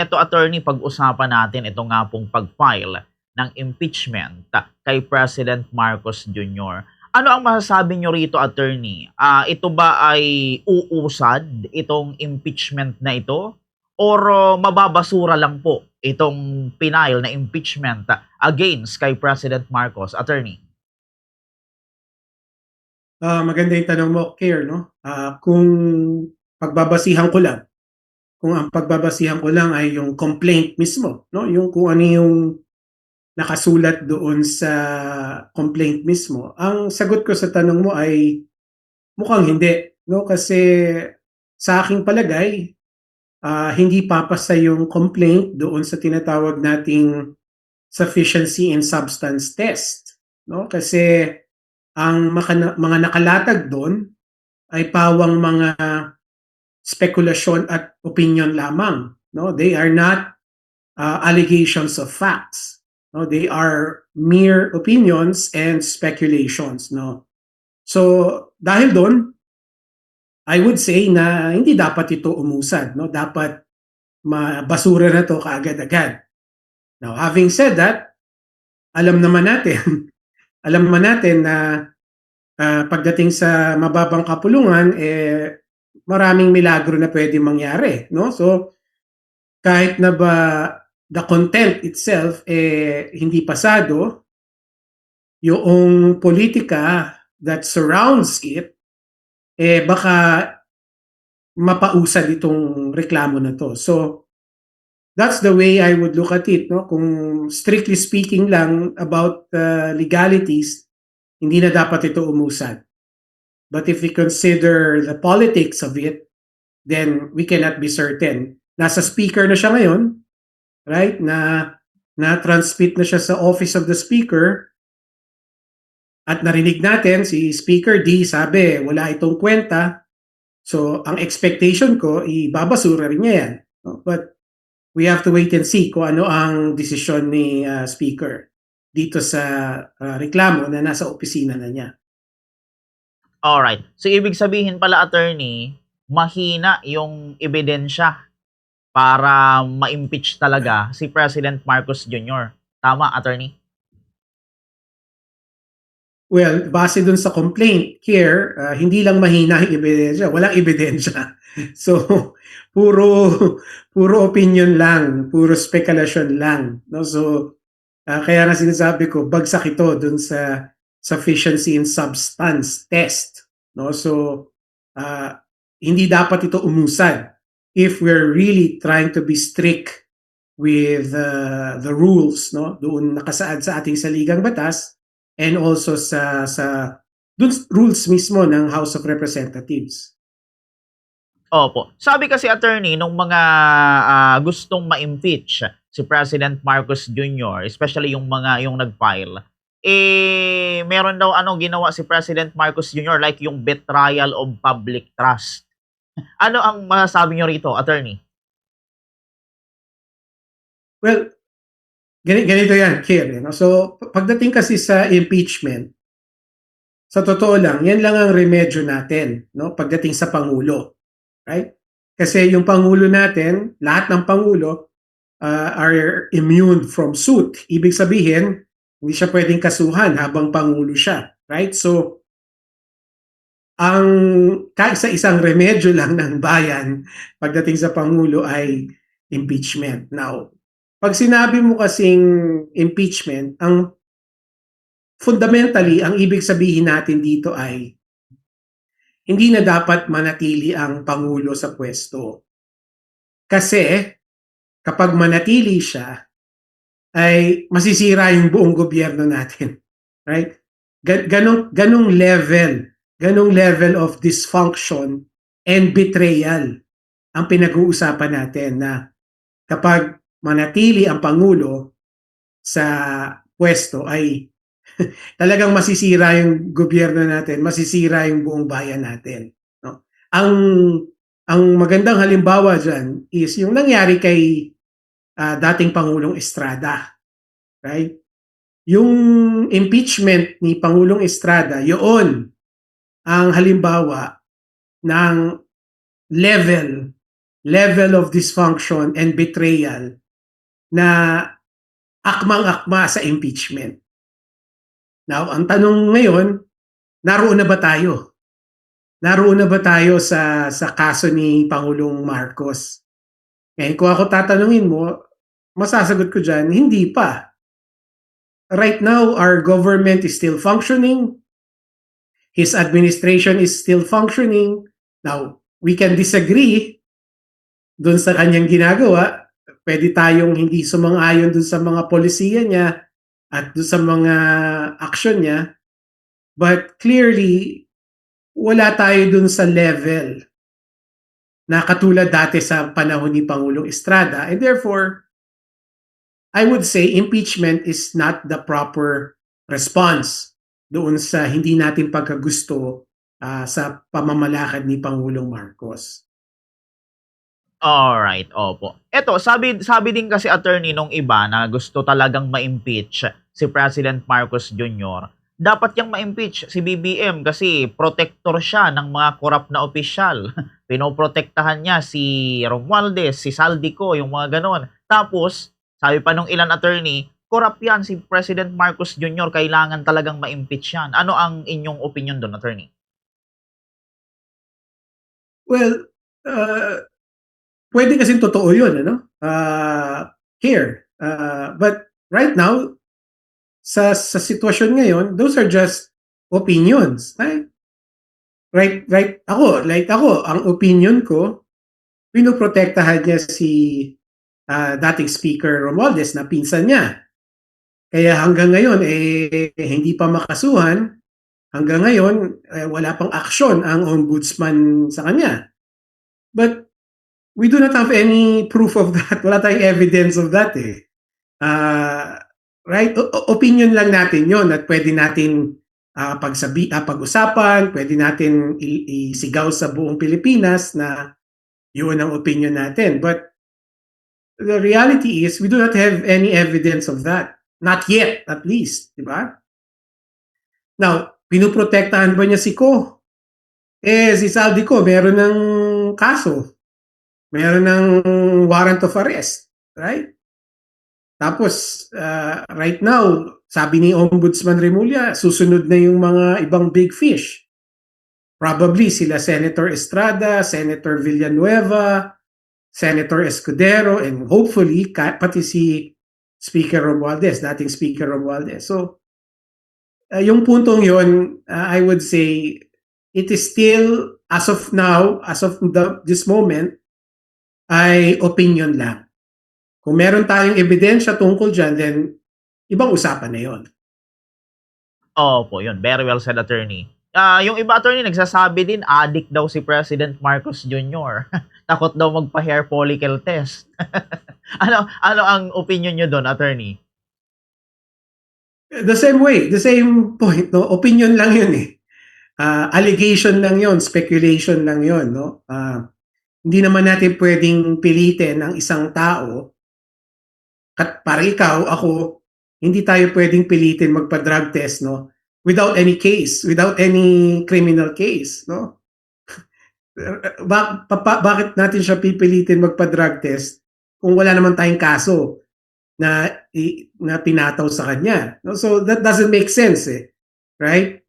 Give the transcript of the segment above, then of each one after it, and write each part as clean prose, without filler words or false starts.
Ito, attorney, pag-usapan natin ito nga pong pag-file ng impeachment kay President Marcos Jr. Ano ang masasabi nyo rito, attorney? Ito ba ay uusad itong impeachment na ito? Or mababasura lang po itong pinail na impeachment against kay President Marcos, attorney? Maganda yung tanong mo, Care, no? Kung pagbabasihan ko lang, kung ang pagbabasihan ko lang ay yung complaint mismo, no? Yung kung ano yung nakasulat doon sa complaint mismo. Ang sagot ko sa tanong mo ay mukhang hindi, no? Kasi sa aking palagay, hindi papasa yung complaint doon sa tinatawag nating sufficiency and substance test, no? Kasi ang mga nakalatag doon ay pawang mga spekulasyon at opinion lamang, no? They are not allegations of facts, no? They are mere opinions and speculations, no? So dahil doon, I would say na hindi dapat ito umusad, no? Dapat mabasura na to kaagad-agad. Now, having said that, alam naman natin alam naman natin na pagdating sa mababang kapulungan, maraming milagro na pwede mangyari, no? So, kahit na ba the content itself hindi pasado, yung politika that surrounds it, baka mapausad itong reklamo na to. So, that's the way I would look at it, no? Kung strictly speaking lang about legalities, hindi na dapat ito umusad. But if we consider the politics of it, then we cannot be certain. Nasa speaker na siya ngayon, right? Na-transmit na siya sa office of the speaker, at narinig natin si Speaker D sabi wala itong kwenta. So ang expectation ko, ibabasura rin niya yan. But we have to wait and see kung ano ang desisyon ni Speaker dito sa reklamo na nasa opisina na niya. Alright. So, ibig sabihin pala, attorney, mahina yung ebidensya para ma-impeach talaga si President Marcos Jr. Tama, attorney? Well, base dun sa complaint, Care, hindi lang mahina yung ebidensya, walang ebidensya. So, puro puro opinion lang, puro speculation lang, no? So, kaya nga sinasabi ko, bagsak ito dun sa sufficiency and substance test, no? So, hindi dapat ito umusad if we're really trying to be strict with the rules, no? Doon nakasaad sa ating saligang batas, and also sa dun rules mismo ng House of Representatives. Opo. Sabi kasi, attorney, nung mga gustong ma-impeach si President Marcos Jr., especially yung nag-file, meron daw ginawa si President Marcos Jr., like yung betrayal of public trust. Ano ang masasabi nyo rito, attorney? Well, ganito yan, Kier. No? So, pagdating kasi sa impeachment, sa totoo lang, yan lang ang remedyo natin, no? Pagdating sa Pangulo. Right? Kasi yung Pangulo natin, lahat ng Pangulo are immune from suit. Ibig sabihin, hindi siya pwedeng kasuhan habang Pangulo siya. Right? So, ang sa isang remedyo lang ng bayan pagdating sa Pangulo ay impeachment. Now, pag sinabi mo kasing impeachment, ang fundamentally, ang ibig sabihin natin dito ay hindi na dapat manatili ang Pangulo sa pwesto. Kasi kapag manatili siya, ay masisira yung buong gobyerno natin. Right? Ganong level of dysfunction and betrayal ang pinag-uusapan natin, na kapag manatili ang Pangulo sa pwesto ay talagang masisira yung gobyerno natin, masisira yung buong bayan natin. No? Ang magandang halimbawa dyan is yung nangyari kay dating Pangulong Estrada. Right? Yung impeachment ni Pangulong Estrada, yun ang halimbawa ng level level of dysfunction and betrayal na akmang-akma sa impeachment. Now, ang tanong ngayon, naroon na ba tayo? Naroon na ba tayo sa kaso ni Pangulong Marcos? Ngayon, kung ako tatanungin mo, masasagot ko dyan, hindi pa. Right now, our government is still functioning. His administration is still functioning. Now, we can disagree dun sa kanyang ginagawa. Pwede tayong hindi sumang-ayon dun sa mga polisiya niya at dun sa mga action niya. But clearly, wala tayo dun sa level na katulad dati sa panahon ni Pangulong Estrada. And therefore, I would say impeachment is not the proper response doon sa hindi natin pagkagusto sa pamamalakad ni Pangulong Marcos. Alright, opo. Eto, sabi din kasi attorney nung iba na gusto talagang ma-impeach si President Marcos Jr. Dapat yang ma-impeach si BBM kasi protector siya ng mga korap na opisyal. Pinoprotektahan niya si Romualdez, si Saldico, yung mga ganon. Tapos, sabi pa nung ilan attorney, korap yan si President Marcos Jr. Kailangan talagang ma-impeach yan. Ano ang inyong opinion doon, attorney? Well, pwede kasing totoo yun, ano? Here. But right now, sa sitwasyon ngayon, those are just opinions. Right, ako, ang opinion ko, pinoprotektahan niya si dating Speaker Romualdez na pinsan niya. Kaya hanggang ngayon, hindi pa makasuhan. Hanggang ngayon, wala pang aksyon ang ombudsman sa kanya. But we do not have any proof of that. Wala tayong evidence of that eh. Right? Opinion lang natin yon at pwede natin pag-usapan, pwede natin isigaw sa buong Pilipinas na yun ang opinion natin. But the reality is we do not have any evidence of that. Not yet, at least. Diba? Now, pinuprotektahan ba niya si Ko? Si Saldico, meron ng kaso. Meron ng warrant of arrest. Right? Tapos, right now, sabi ni Ombudsman Remulla, susunod na yung mga ibang big fish. Probably sila Senator Estrada, Senator Villanueva, Senator Escudero, and hopefully pati si Speaker Romualdez, dating Speaker Romualdez. So, yung puntong yun, I would say, it is still, as of now, as of this moment, ay opinion lang. Kung meron tayong ebidensya tungkol dyan, then ibang usapan na yun. Opo, yun. Very well said, attorney. Yung iba, attorney, nagsasabi din, addict daw si President Marcos Jr. Takot daw magpa-hair follicle test. ano ang opinion nyo doon, attorney? The same way, the same point, no? Opinion lang yun eh. Allegation lang yun, speculation lang yun, no? Hindi naman natin pwedeng pilitin ang isang tao. Para ikaw, ako, hindi tayo pwedeng pilitin magpa-drug test, no? Without any case, without any criminal case, no? Bakit natin siya pipilitin magpa-drug test kung wala naman tayong kaso na pinataw sa kanya? No? So that doesn't make sense, eh. Right?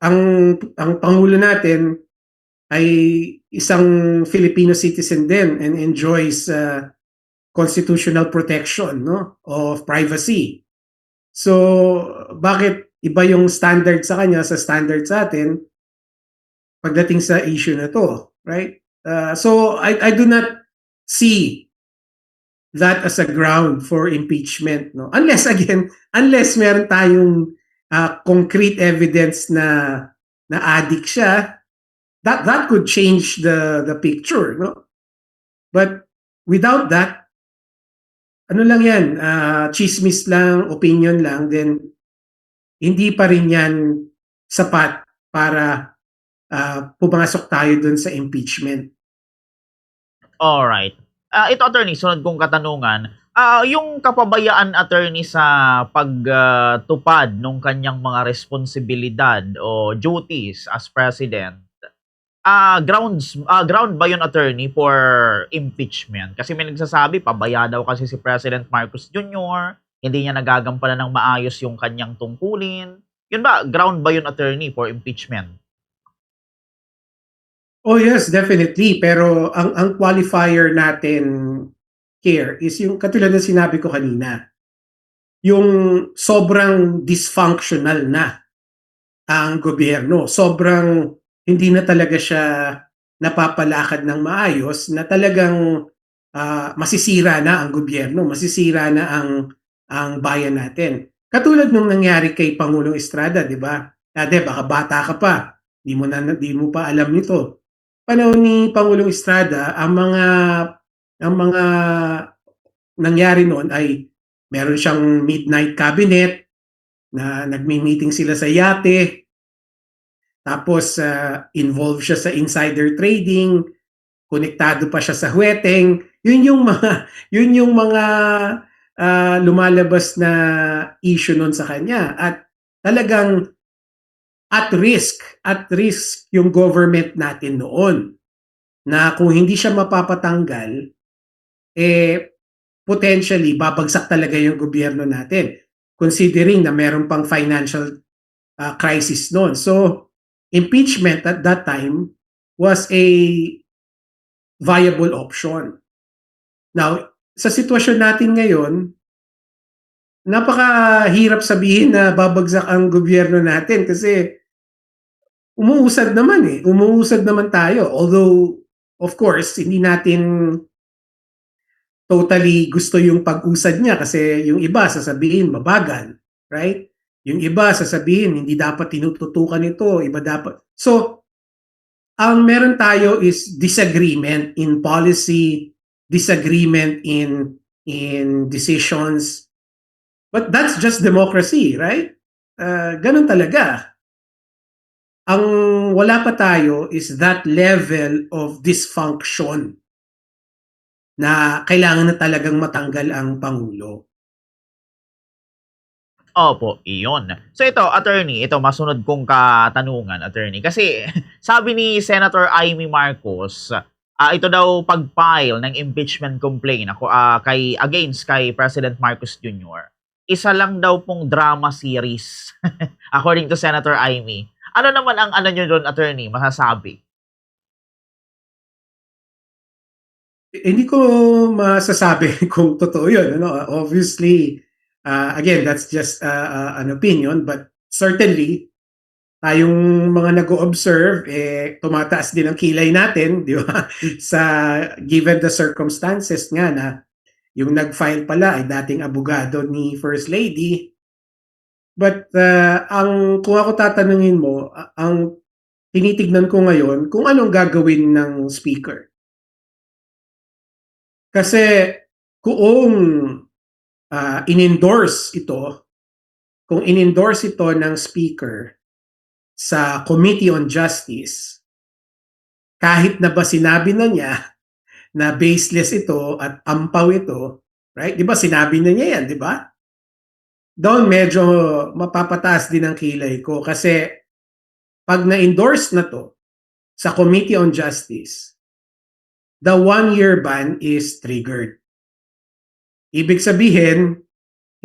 Ang Pangulo natin ay isang Filipino citizen din and enjoys constitutional protection, no, of privacy. So bakit iba yung standard sa kanya sa standard sa atin pagdating sa issue na to, right? So I do not see that as a ground for impeachment, no? Unless meron tayong concrete evidence na addict siya, that could change the picture, no? But without that, ano lang yan, chismis lang, opinion lang, then hindi pa rin yan sapat para pumasok tayo dun sa impeachment. Alright. Ito, attorney, sunod kong katanungan. Yung kapabayaan, attorney, sa pagtupad ng kanyang mga responsibilidad o duties as president, ground ba yun, attorney, for impeachment? Kasi may nagsasabi, pabaya daw kasi si President Marcos Jr., hindi niya nagagampanan ng maayos yung kanyang tungkulin. Yun ba, ground ba yun, attorney, for impeachment? Oh yes, definitely. Pero ang qualifier natin here is yung katulad ng sinabi ko kanina, yung sobrang dysfunctional na ang gobyerno. Sobrang hindi na talaga siya napapalakad ng maayos na talagang masisira na ang gobyerno, masisira na ang bayan natin. Katulad nung nangyari kay Pangulong Estrada, 'di ba? Dati baka bata ka pa, di mo pa alam nito. Panahon ni Pangulong Estrada, ang mga nangyari noon ay meron siyang midnight cabinet na nagmi-meeting sila sa yate, tapos involved siya sa insider trading, konektado pa siya sa huweteng. Yun yung mga lumalabas na issue noon sa kanya at talagang at risk yung government natin noon na kung hindi siya mapapatanggal, potentially babagsak talaga yung gobyerno natin considering na meron pang financial crisis noon. So, impeachment at that time was a viable option. Now, sa sitwasyon natin ngayon, napakahirap sabihin na babagsak ang gobyerno natin kasi umuusad naman tayo. Although, of course, hindi natin totally gusto yung pag-usad niya kasi yung iba sasabihin mabagal, right? Yung iba sasabihin hindi dapat tinututukan ito, iba dapat. So, ang meron tayo is disagreement in policy, disagreement in decisions. But that's just democracy, right? Ganun talaga. Ang wala pa tayo is that level of dysfunction na kailangan na talagang matanggal ang Pangulo. Opo, iyon. So ito, attorney, ito masunod kong katanungan, attorney. Kasi sabi ni Senator Amy Marcos, ito daw pag-file ng impeachment complaint against kay President Marcos Jr. Isa lang daw pong drama series according to Senator Amy. Ano naman ang ano nyo doon, attorney, masasabi? Hindi ko masasabi kung totoo yun. Ano? Obviously, again, that's just an opinion, but certainly, tayong mga nag-o-observe, tumataas din ang kilay natin, di ba? Sa given the circumstances nga na yung nag-file pala ay dating abogado ni First Lady. But kung ako tatanungin mo, ang tinitignan ko ngayon kung anong gagawin ng speaker. Kasi kung in-endorse ito, kung in-endorse ito ng speaker sa Committee on Justice, kahit na ba sinabi na niya na baseless ito at ampaw ito, right? 'Di ba sinabi na niya 'yan, 'di ba? Doon medyo mapapataas din ang kilay ko kasi pag na-endorse na to sa Committee on Justice, the 1-year ban is triggered. Ibig sabihin,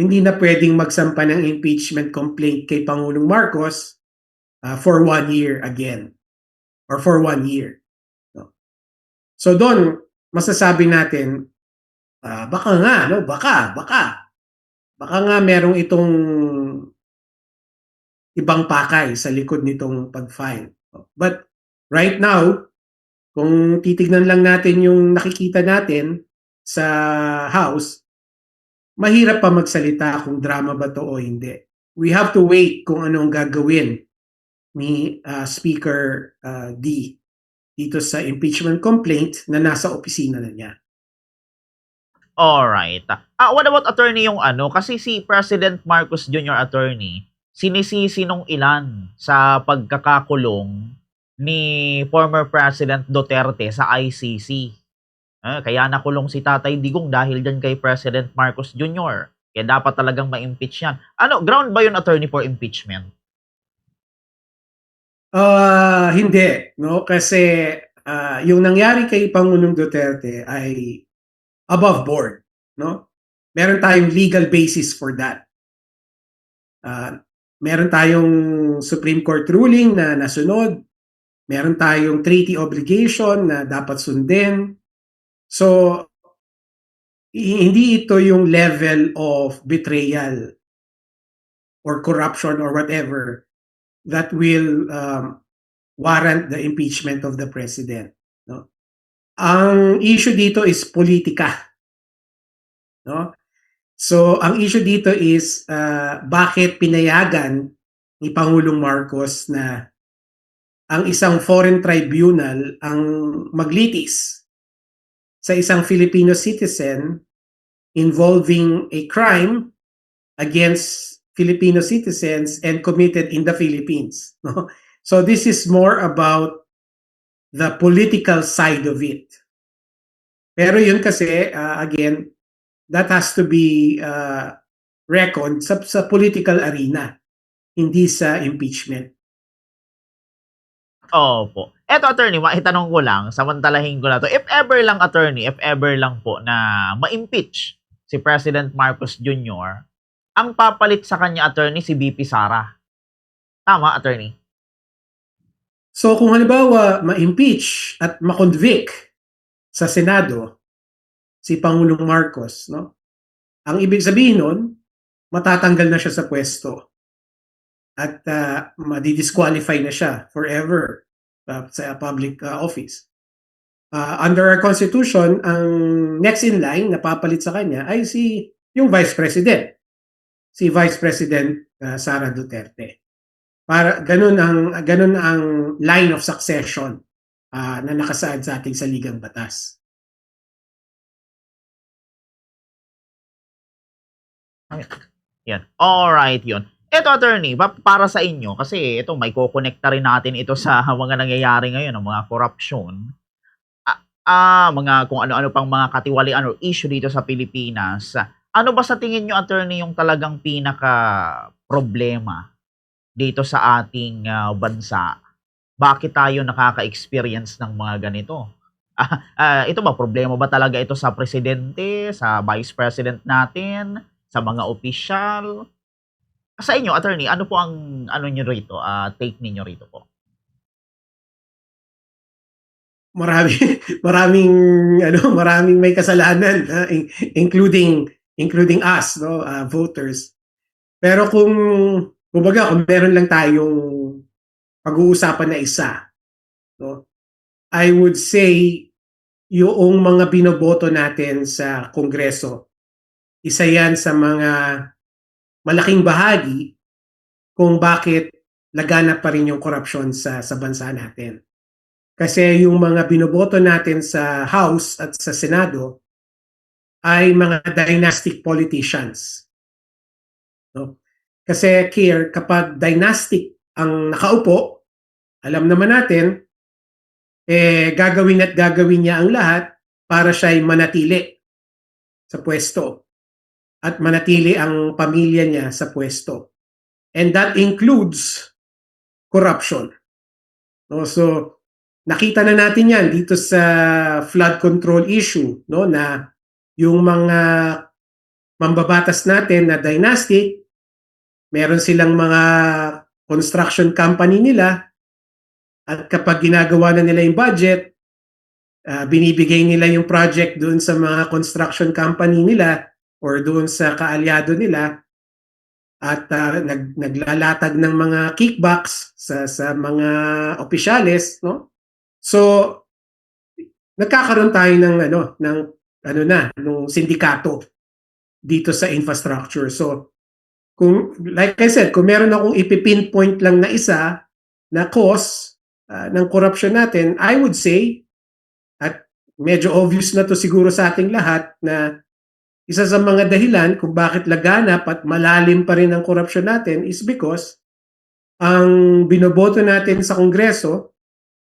hindi na pwedeng magsampa ng impeachment complaint kay Pangulong Marcos for 1 year again or for 1 year. No? So doon, masasabi natin, baka nga, no? Baka nga merong itong ibang pakay sa likod nitong pag-file. But right now, kung titignan lang natin yung nakikita natin sa House, mahirap pa magsalita kung drama ba to o hindi. We have to wait kung anong gagawin ni Speaker D dito sa impeachment complaint na nasa opisina na niya. Alright. What about, attorney, yung ano? Kasi si President Marcos Jr., attorney, sinisisi nung ilan sa pagkakakulong ni former President Duterte sa ICC. Kaya nakulong si Tatay Digong dahil dyan kay President Marcos Jr. Kaya dapat talagang ma-impeach yan. Ano, ground ba yun, attorney, for impeachment? Hindi, no? Kasi yung nangyari kay Pangulong Duterte ay above board, no? Meron tayong legal basis for that. Meron tayong Supreme Court ruling na nasunod, meron tayong treaty obligation na dapat sundin. So, hindi ito yung level of betrayal or corruption or whatever that will warrant the impeachment of the president. No? Ang issue dito is politika. No? So, ang issue dito is bakit pinayagan ni Pangulong Marcos na ang isang foreign tribunal ang maglitis sa isang Filipino citizen involving a crime against Filipino citizens and committed in the Philippines. No? So this is more about the political side of it. Pero yun kasi, again, that has to be reckoned sa political arena, hindi sa impeachment. Opo. Eto, attorney, maitanong ko lang, samantalahin ko na to. If ever lang, attorney, if ever lang po na ma-impeach si President Marcos Jr., ang papalit sa kanya, attorney, si VP Sara. Tama, attorney? So kung halimbawa ma-impeach at ma-convict sa Senado si Pangulong Marcos, no? Ang ibig sabihin nun, matatanggal na siya sa pwesto at madi-disqualify na siya forever sa public office. Under our Constitution, ang next in line na papalit sa kanya ay yung Vice President. Si Vice President Sara Duterte. Para ganun ang line of succession na nakasaad sa ating saligang batas. Yan. Alright, yun. Ito, attorney, para sa inyo, kasi ito, may kukonekta rin natin ito sa mga nangyayari ngayon, ng mga corruption. Mga kung ano-ano pang mga katiwalian or issue dito sa Pilipinas. Ano ba sa tingin nyo, attorney, yung talagang pinaka-problema dito sa ating bansa? Bakit tayo nakaka-experience ng mga ganito? Ito ba, problema ba talaga ito sa presidente, sa vice president natin, sa mga opisyal? Sa inyo, attorney, ano po ang nyo rito, take ninyo rito po? Maraming may kasalanan, including us, no, voters. Pero kung meron lang tayong pag-uusapan na isa, no, I would say yung mga binoboto natin sa Kongreso, isa yan sa mga malaking bahagi kung bakit laganap pa rin yung korupsyon sa bansa natin. Kasi yung mga binoboto natin sa House at sa Senado ay mga dynastic politicians. No? Kasi kapag dynastic ang nakaupo, alam naman natin, gagawin niya ang lahat para siya'y manatili sa pwesto at manatili ang pamilya niya sa pwesto. And that includes corruption. No? So, nakita na natin yan dito sa flood control issue, no, na yung mga mambabatas natin na dynastic, meron silang mga construction company nila at kapag ginagawa na nila yung budget, binibigay nila yung project doon sa mga construction company nila or doon sa kaalyado nila at naglalatag ng mga kickbacks sa mga opisyales, no? So, nagkakaroon tayo ng sindikato dito sa infrastructure. So, like I said, kung meron akong ipipinpoint lang na isa na cause ng corruption natin, I would say, at medyo obvious na to siguro sa ating lahat, na isa sa mga dahilan kung bakit laganap at malalim pa rin ang corruption natin is because ang binoboto natin sa Kongreso,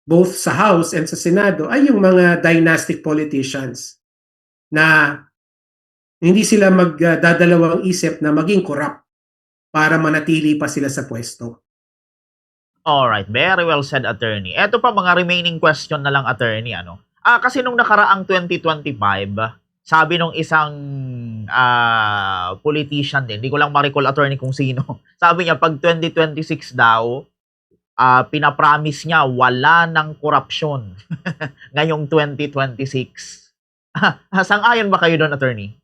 both sa House and sa Senado, ay yung mga dynastic politicians na hindi sila magdadalawang isip na maging corrupt para manatili pa sila sa pwesto. Alright, very well said, attorney. Eto pa, mga remaining question na lang, attorney, ano. Kasi nung nakaraang 2025, sabi nung isang politician din, di ko lang ma-recall, attorney, kung sino. Sabi niya, pag 2026 daw, pinapromise niya wala ng korupsyon ngayong 2026. Sang-ayon ba kayo doon, attorney?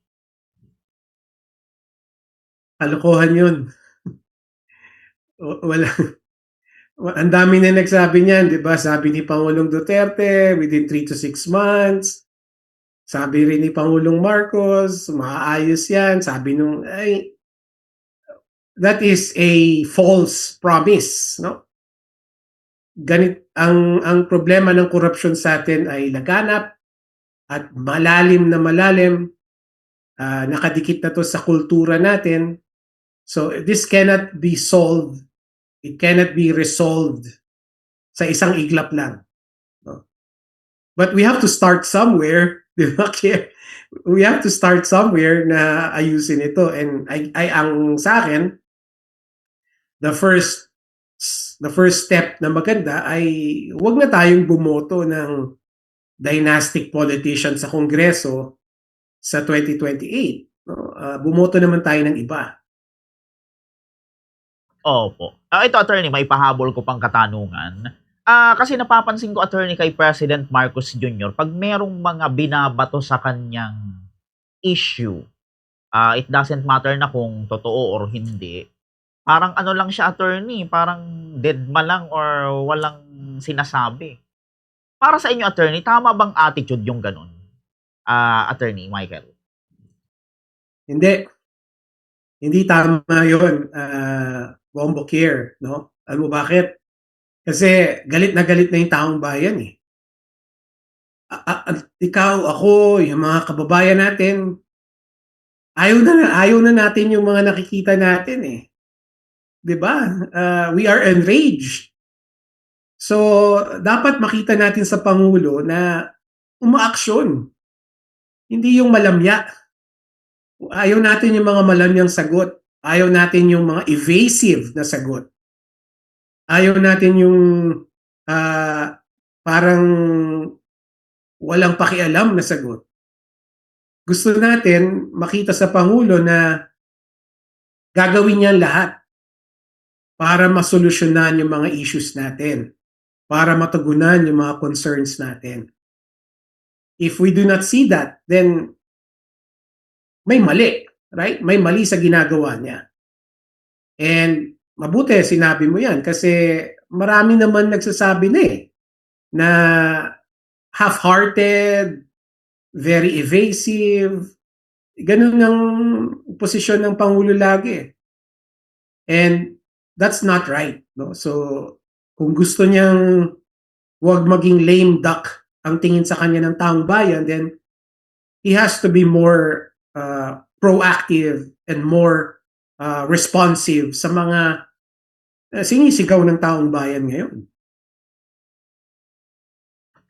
Kalokohan yun. Wala. Ang dami na nagsabi niyan, di ba? Sabi ni Pangulong Duterte, within 3 to 6 months. Sabi rin ni Pangulong Marcos, maaayos yan. Sabi nung, ay, that is a false promise, no? Ganit ang problema ng korupsyon sa atin ay laganap at malalim na malalim. Nakadikit na to sa kultura natin. So this cannot be solved. It cannot be resolved sa isang iglap lang. No? But we have to start somewhere, di ba? We have to start somewhere na ayusin ito. And ang sa akin, the first step na maganda ay huwag na tayong bumoto ng dynastic politician sa Kongreso sa 2028. No? Bumoto naman tayo ng iba. Opo. Ito, attorney, may pahabol ko pang katanungan. Kasi napapansin ko, attorney, kay President Marcos Jr., pag merong mga binabato sa kanyang issue, it doesn't matter na kung totoo or hindi, parang ano lang siya, attorney, parang deadma lang or walang sinasabi. Para sa inyo, attorney, tama bang attitude yung ganun? Attorney Michael. Hindi. Hindi tama yun, Bombo Care, no? Alam mo bakit? Kasi galit na yung taong bayan eh. Ikaw, ako, yung mga kababayan natin, ayaw na natin yung mga nakikita natin eh. 'Di ba? We are enraged. So, dapat makita natin sa Pangulo na umaaksyon. Hindi yung malamya. Ayaw natin yung mga malamyang sagot. Ayaw natin yung mga evasive na sagot. Ayaw natin yung parang walang pakialam na sagot. Gusto natin makita sa Pangulo na gagawin niya lahat para masolusyonan yung mga issues natin, para matugunan yung mga concerns natin. If we do not see that, then may mali, right? May mali sa ginagawa niya. And mabuti sinabi mo yan kasi marami naman nagsasabi na na half-hearted, very evasive, ganun ang posisyon ng Pangulo lagi. And that's not right. No? So kung gusto niyang huwag maging lame duck ang tingin sa kanya ng taong bayan, then he has to be more proactive and more responsive sa mga sinisigaw ng taong bayan ngayon.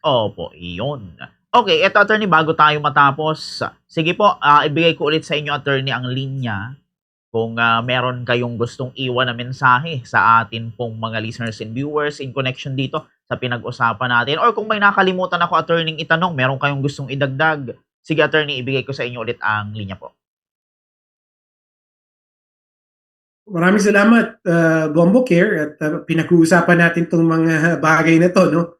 Opo, iyon. Okay, eto, attorney, bago tayo matapos, sige po, ibigay ko ulit sa inyo, attorney, ang linya kung meron kayong gustong iwan na mensahe sa atin pong mga listeners and viewers in connection dito sa pinag-usapan natin. Or kung may nakalimutan ako, attorney, itanong, meron kayong gustong idagdag, sige, attorney, ibigay ko sa inyo ulit ang linya po. Maraming salamat, Bombo Care, at pinag-uusapan natin itong mga bagay na to, no?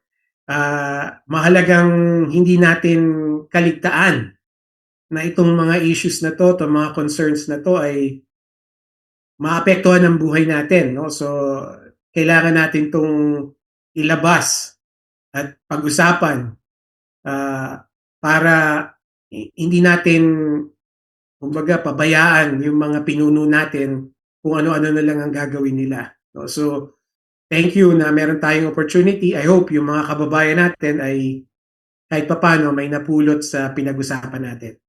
Mahalagang hindi natin kaligtaan na itong mga issues na to, itong mga concerns na to ay maapektuhan ang buhay natin, no? So, kailangan natin itong ilabas at pag-usapan para hindi natin, kumbaga, pabayaan yung mga pinuno natin kung ano-ano na lang ang gagawin nila. No? So, thank you na meron tayong opportunity. I hope yung mga kababayan natin ay kahit papano may napulot sa pinag-usapan natin.